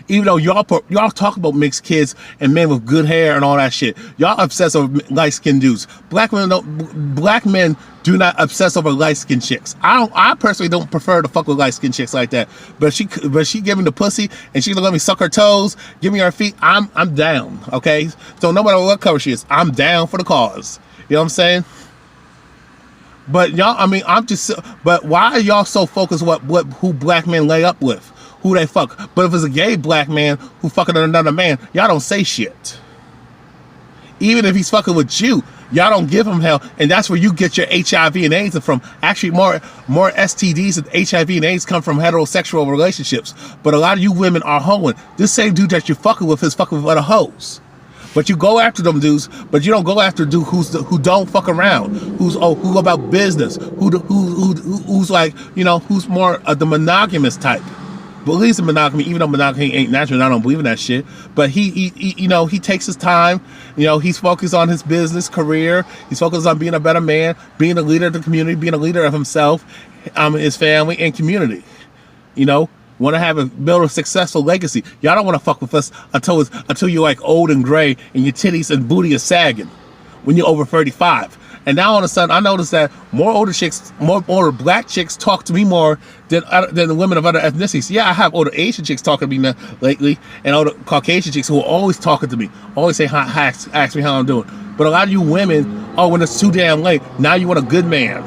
Speaker 1: Even though y'all talk about mixed kids and men with good hair and all that shit, y'all obsess over light-skinned dudes. Black men do not obsess over light-skinned chicks. I personally don't prefer to fuck with light-skinned chicks like that. But she give me the pussy and she gonna let me suck her toes, give me her feet. I'm down. Okay, so no matter what color she is, I'm down for the cause. You know what I'm saying? But y'all, but why are y'all so focused who black men lay up with? Who they fuck. But if it's a gay black man who fucking another man, y'all don't say shit. Even if he's fucking with you, y'all don't give him hell, and that's where you get your HIV and AIDS from. Actually, more STDs and HIV and AIDS come from heterosexual relationships. But a lot of you women are hoeing. This same dude that you're fucking with is fucking with other hoes. But you go after them dudes, but you don't go after dude who don't fuck around, who about business, who's like, who's more of the monogamous type. Believes in monogamy, even though monogamy ain't natural, and I don't believe in that shit. But he takes his time. He's focused on his business career. He's focused on being a better man, being a leader of the community, being a leader of himself, his family, and community. Want to build a successful legacy. Y'all don't want to fuck with us until you're like old and gray and your titties and booty are sagging when you're over 35. And now all of a sudden, I noticed that more older black chicks talk to me more than the women of other ethnicities. Yeah, I have older Asian chicks talking to me lately, and older Caucasian chicks who are always talking to me, always say, ask me how I'm doing. But a lot of you women, when it's too damn late, now you want a good man.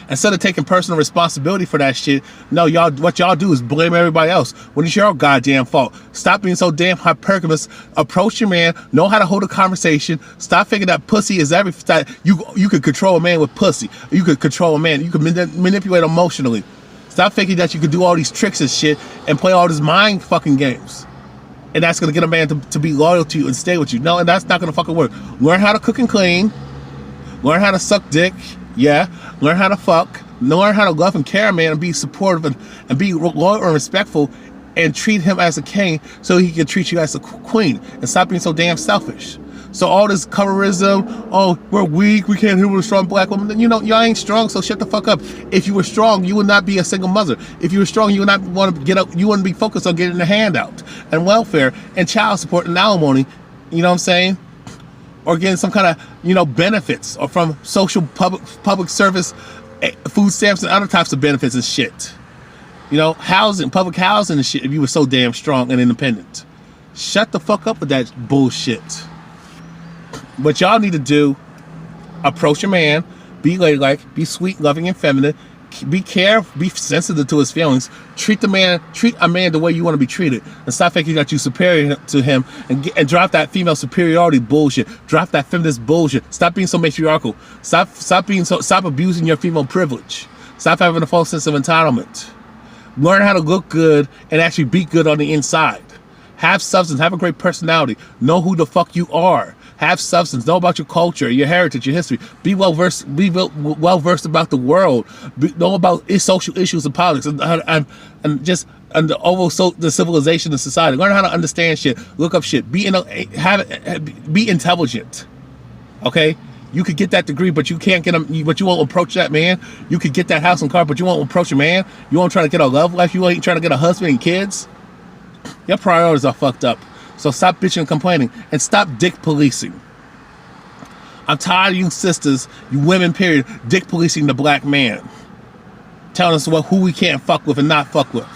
Speaker 1: Instead of taking personal responsibility for that shit, no, what y'all do is blame everybody else when it's your goddamn fault. Stop being so damn hypergamous. Approach your man. Know how to hold a conversation. Stop thinking that pussy is everything. You could control a man with pussy. You could control a man. You could manipulate emotionally. Stop thinking that you could do all these tricks and shit and play all these mind fucking games. And that's going to get a man to be loyal to you and stay with you. No, and that's not going to fucking work. Learn how to cook and clean. Learn how to suck dick. Yeah, learn how to fuck, learn how to love and care a man and be supportive and be loyal and respectful and treat him as a king so he can treat you as a queen and stop being so damn selfish. So all this colorism, we're weak, we can't handle with a strong black woman, y'all ain't strong, so shut the fuck up. If you were strong, you would not be a single mother. If you were strong, you would not want to get up, you wouldn't be focused on getting a handout and welfare and child support and alimony, you know what I'm saying? Or getting some kind of, benefits, or from social public service, food stamps and other types of benefits and shit. Housing, public housing and shit, if you were so damn strong and independent. Shut the fuck up with that bullshit. what y'all need to do, approach a man, be ladylike, be sweet, loving, and feminine, be careful, be sensitive to his feelings, treat a man the way you want to be treated, and stop thinking that you're superior to him, and drop that female superiority bullshit, drop that feminist bullshit, stop being so matriarchal, stop abusing your female privilege, stop having a false sense of entitlement, learn how to look good and actually be good on the inside, have substance, have a great personality, know who the fuck you are, have substance, know about your culture, your heritage, your history, be well versed about the world, know about social issues and politics, and the overall the civilization of society. Learn how to understand shit, look up shit, be intelligent. Okay, you could get that degree, but you can't get but you won't approach that man. You could get that house and car, but you won't approach a man. You won't try to get a love life. You ain't trying to get a husband and kids. Your priorities are fucked up. So stop bitching and complaining, and stop dick policing. I'm tired of you sisters, you women period, dick policing the black man, telling us who we can't fuck with and not fuck with.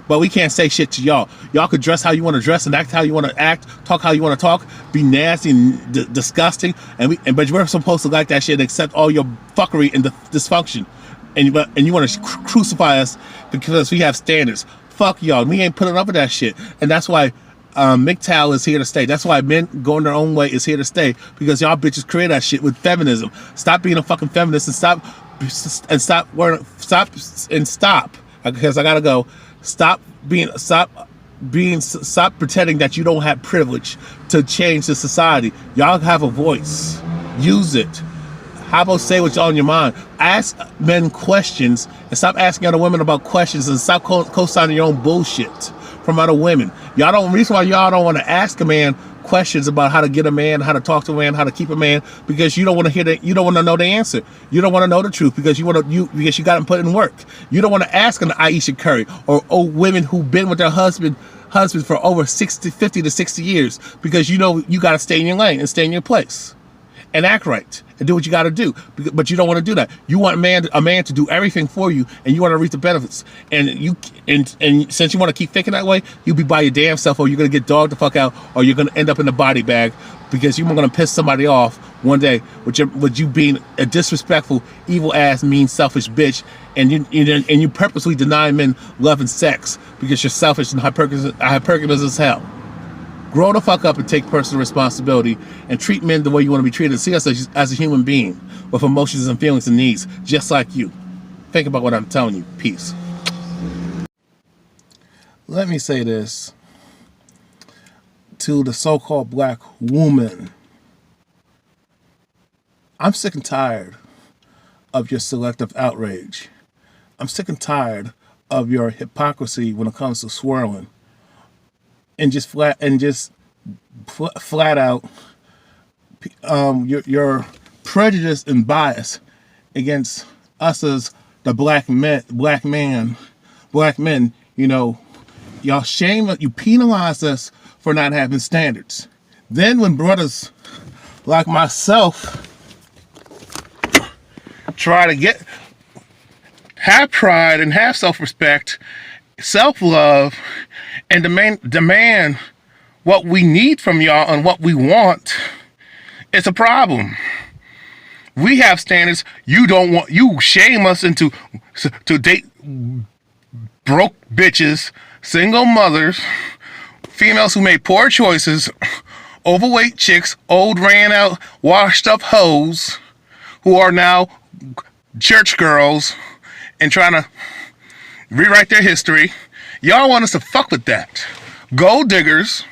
Speaker 1: But we can't say shit to y'all. Y'all could dress how you want to dress and act how you want to act, talk how you want to talk, be nasty and disgusting, but we're supposed to like that shit and accept all your fuckery and dysfunction. And you want to crucify us because we have standards. Fuck y'all. We ain't putting up with that shit. And that's why MGTOW is here to stay. That's why men going their own way is here to stay, because y'all bitches create that shit with feminism. Stop being a fucking feminist and stop because I gotta go. Stop pretending that you don't have privilege to change the society. Y'all have a voice. Use it. How about say what's on your mind? Ask men questions and stop asking other women about questions, and stop co-signing your own bullshit from other women. Reason why y'all don't want to ask a man questions about how to get a man, how to talk to a man, how to keep a man, because you don't want to hear that. You don't want to know the answer. You don't want to know the truth because you got to put in work. You don't want to ask an Aisha Curry or old women who've been with their husband for over 50 to 60 years, because you got to stay in your lane and stay in your place and act right and do what you got to do. But you don't want to do that. You want a man to do everything for you, and you want to reap the benefits. And since you want to keep thinking that way, you'll be by your damn self, or you're gonna get dogged the fuck out, or you're gonna end up in the body bag, because you're gonna piss somebody off one day with you being a disrespectful, evil ass, mean, selfish bitch, and you purposely deny men love and sex because you're selfish and hypergamous as hell. Grow the fuck up and take personal responsibility, and treat men the way you want to be treated. See us as a human being with emotions and feelings and needs, just like you. Think about what I'm telling you. Peace. Let me say this to the so-called black woman. I'm sick and tired of your selective outrage. I'm sick and tired of your hypocrisy when it comes to swirling. And just flat out, your prejudice and bias against us as the black men. Y'all you penalize us for not having standards. Then when brothers like myself try to have pride and have self-respect, self-love, and demand what we need from y'all and what we want, it's a problem. We have standards. You shame us to date broke bitches, single mothers, females who made poor choices, overweight chicks, old ran out, washed up hoes who are now church girls and trying to rewrite their history. Y'all want us to fuck with that. Gold diggers,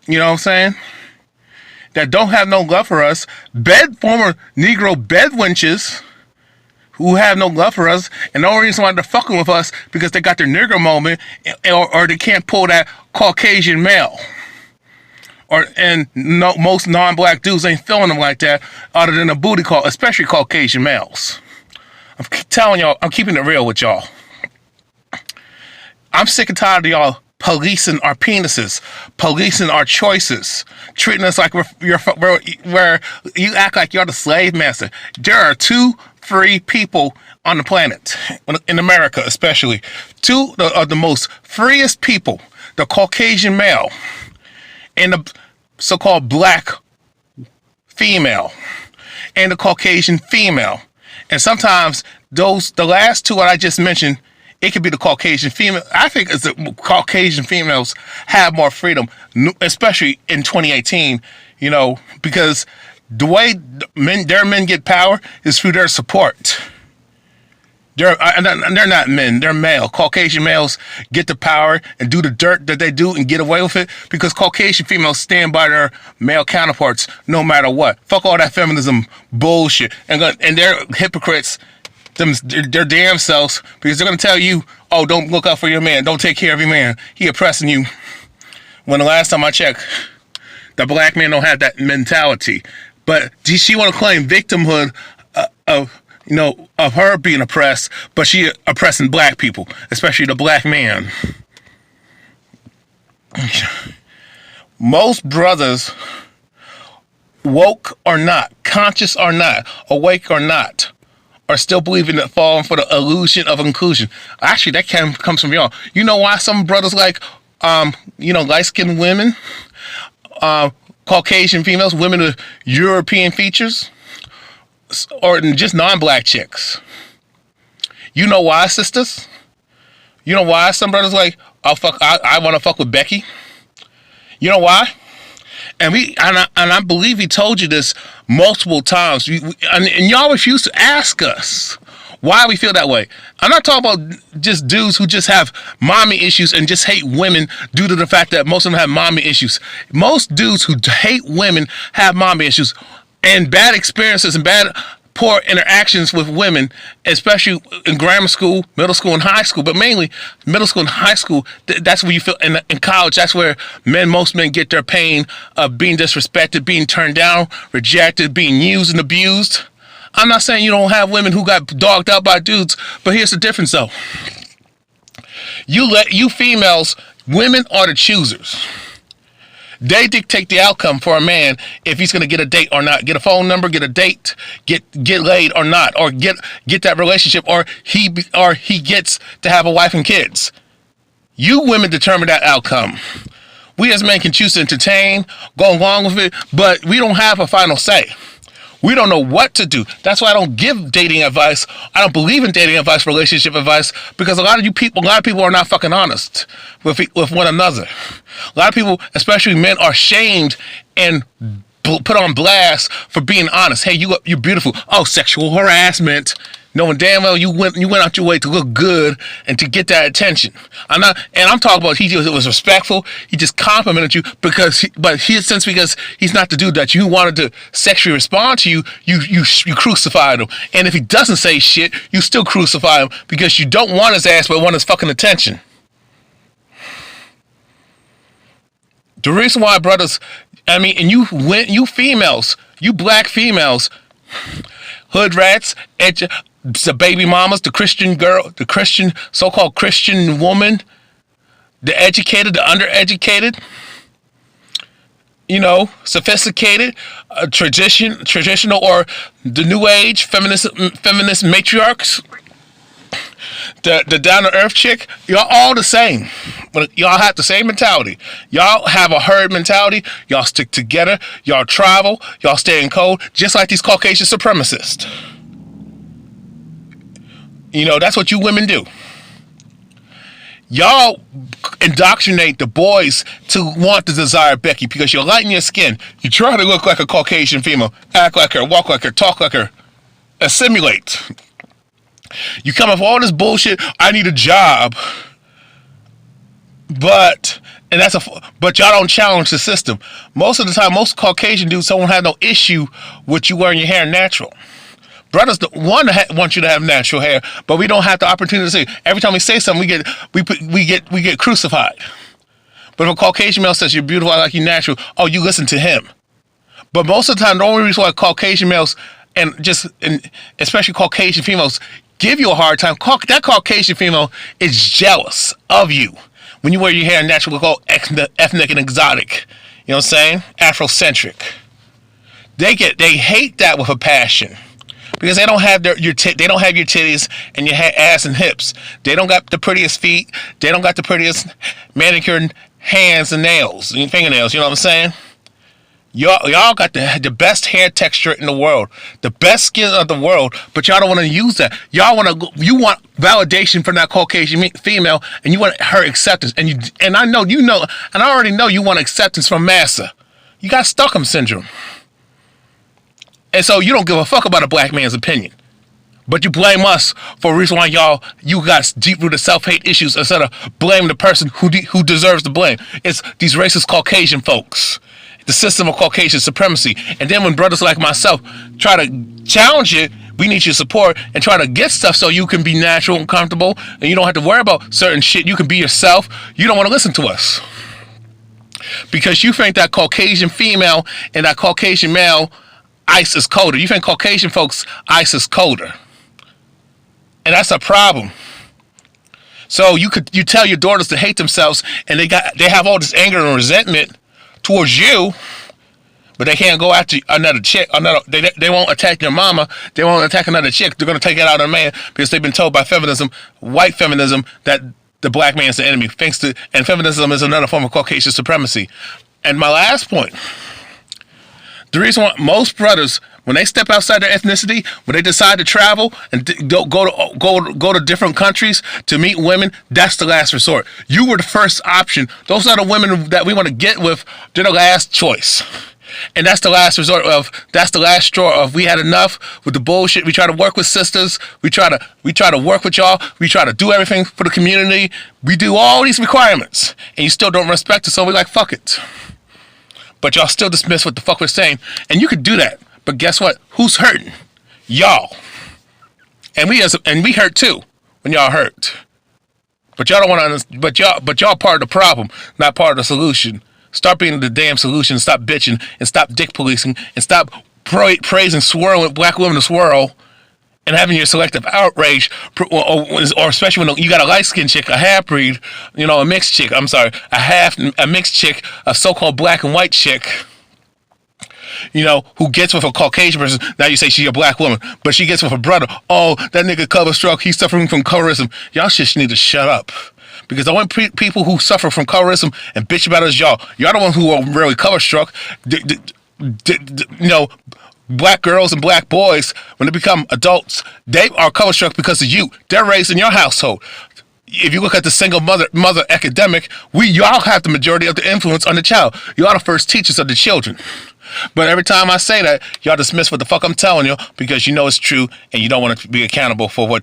Speaker 1: you know what I'm saying, that don't have no love for us. Former Negro bed wenches who have no love for us, and the only reason why they're fucking with us because they got their nigger moment, or they can't pull that Caucasian male. Most non-black dudes ain't feeling them like that, other than a booty call, especially Caucasian males. I'm telling y'all, I'm keeping it real with y'all. I'm sick and tired of y'all policing our penises, policing our choices, treating us like where you act like you're the slave master. There are two free people on the planet, in America especially. Two of the most freest people, the Caucasian male and the so-called black female and the Caucasian female. And sometimes the last two that I just mentioned, it could be the Caucasian female. I think it's the Caucasian females have more freedom, especially in 2018, you know, because the way their men get power is through their support. They're not men, they're male. Caucasian males get the power and do the dirt that they do and get away with it because Caucasian females stand by their male counterparts no matter what. Fuck all that feminism bullshit. And they're hypocrites, their damn selves, because they're going to tell you, oh, don't look out for your man, don't take care of your man, he oppressing you. When the last time I checked, the black man don't have that mentality. But she want to claim victimhood of her being oppressed, but she oppressing black people, especially the black man. Most brothers, woke or not, conscious or not, awake or not, are still believing that falling for the illusion of inclusion. Actually, that comes from y'all. You know why some brothers like, light-skinned women, Caucasian females, women with European features, or just non-black chicks? You know why, sisters? You know why some brothers like, I want to fuck with Becky? You know why? And I believe he told you this multiple times, and y'all refuse to ask us why we feel that way. I'm not talking about just dudes who just have mommy issues and just hate women due to the fact that most of them have mommy issues. Most dudes who hate women have mommy issues and bad experiences and poor interactions with women, especially in grammar school, middle school, and high school, but mainly middle school and high school. That's where you feel, in college, that's where most men get their pain of being disrespected, being turned down, rejected, being used and abused. I'm not saying you don't have women who got dogged out by dudes, but here's the difference though. You females, women are the choosers. They dictate the outcome for a man if he's going to get a date or not, get a phone number, get a date, get laid or not, or get that relationship, or he gets to have a wife and kids. You women determine that outcome. We as men can choose to entertain, go along with it, but we don't have a final say. We don't know what to do. That's why I don't give dating advice. I don't believe in dating advice, relationship advice, because a lot of people are not fucking honest with one another. A lot of people, especially men, are shamed and put on blast for being honest. Hey, you're beautiful. Oh, sexual harassment. Knowing damn well you went out your way to look good and to get that attention. I'm talking about he was respectful. He just complimented you because he's not the dude that you wanted to sexually respond to you crucified him. And if he doesn't say shit, you still crucify him because you don't want his ass but want his fucking attention. The reason why brothers, and you females, you black females, hood rats, the baby mamas, the Christian girl, the Christian, so-called Christian woman, the educated, the undereducated, sophisticated, traditional, or the new age feminist matriarchs, the down-to-earth chick, y'all all the same. But y'all have the same mentality. Y'all have a herd mentality. Y'all stick together. Y'all travel. Y'all stay in code, just like these Caucasian supremacists. That's what you women do. Y'all indoctrinate the boys to want to desire Becky because you're light in your skin. You try to look like a Caucasian female, act like her, walk like her, talk like her, assimilate. You come up with all this bullshit. I need a job, but y'all don't challenge the system. Most of the time, most Caucasian dudes don't have no issue with you wearing your hair natural. Brothers want you to have natural hair, but we don't have the opportunity to say. Every time we say something, we get crucified. But if a Caucasian male says you're beautiful, I like you natural, oh, you listen to him. But most of the time, the only reason why Caucasian males and especially Caucasian females give you a hard time, that Caucasian female is jealous of you when you wear your hair natural, look all ethnic and exotic. You know what I'm saying? Afrocentric. They hate that with a passion. Because they don't have your titties and your ass and hips. They don't got the prettiest feet. They don't got the prettiest manicured hands and nails and fingernails. You know what I'm saying? Y'all got the best hair texture in the world, the best skin of the world, but y'all don't want to use that. You want validation from that Caucasian female, and you want her acceptance. And I know you know, and I already know you want acceptance from massa. You got Stockholm syndrome, and so you don't give a fuck about a black man's opinion. But you blame us for a reason why you got deep-rooted self-hate issues instead of blaming the person who deserves the blame. It's these racist Caucasian folks. The system of Caucasian supremacy. And then when brothers like myself try to challenge it, we need your support and try to get stuff so you can be natural and comfortable and you don't have to worry about certain shit. You can be yourself. You don't want to listen to us. Because you think that Caucasian female and that Caucasian male ice is colder. You think Caucasian folks ice is colder. And that's a problem. So you tell your daughters to hate themselves and they have all this anger and resentment towards you, but they can't go after another chick. They won't attack your mama. They won't attack another chick. They're going to take it out on a man because they've been told by feminism, white feminism, that the black man's the enemy. And feminism is another form of Caucasian supremacy. And my last point, the reason why most brothers, when they step outside their ethnicity, when they decide to travel and go to different countries to meet women, that's the last resort. You were the first option. Those are the women that we want to get with. They're the last choice. And that's the last resort that's the last straw of we had enough with the bullshit. We try to work with sisters. We try to work with y'all. We try to do everything for the community. We do all these requirements and you still don't respect us. So we're like, fuck it. But y'all still dismiss what the fuck we're saying. And you could do that. But guess what? Who's hurting? Y'all. And we hurt too when y'all hurt. But y'all don't want to understand. But y'all part of the problem, not part of the solution. Start being the damn solution. Stop bitching and stop dick policing and stop praising swirling black women to swirl and having your selective outrage, or especially when you got a light-skinned chick, a half-breed, a mixed chick. I'm sorry, a mixed chick, a so-called black and white chick. Who gets with a Caucasian person. Now you say she's a black woman, but she gets with a brother. Oh, that nigga cover stroke, he's suffering from colorism. Y'all just need to shut up. Because the only people who suffer from colorism and bitch about us, y'all the ones who are really cover struck. Black girls and black boys, when they become adults, they are cover struck because of you. They're raised in your household. If you look at the single mother epidemic, y'all have the majority of the influence on the child. Y'all the first teachers of the children. But every time I say that, y'all dismiss what the fuck I'm telling you because you know it's true and you don't want to be accountable for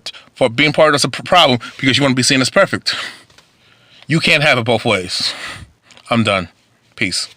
Speaker 1: being part of the problem because you want to be seen as perfect. You can't have it both ways. I'm done. Peace.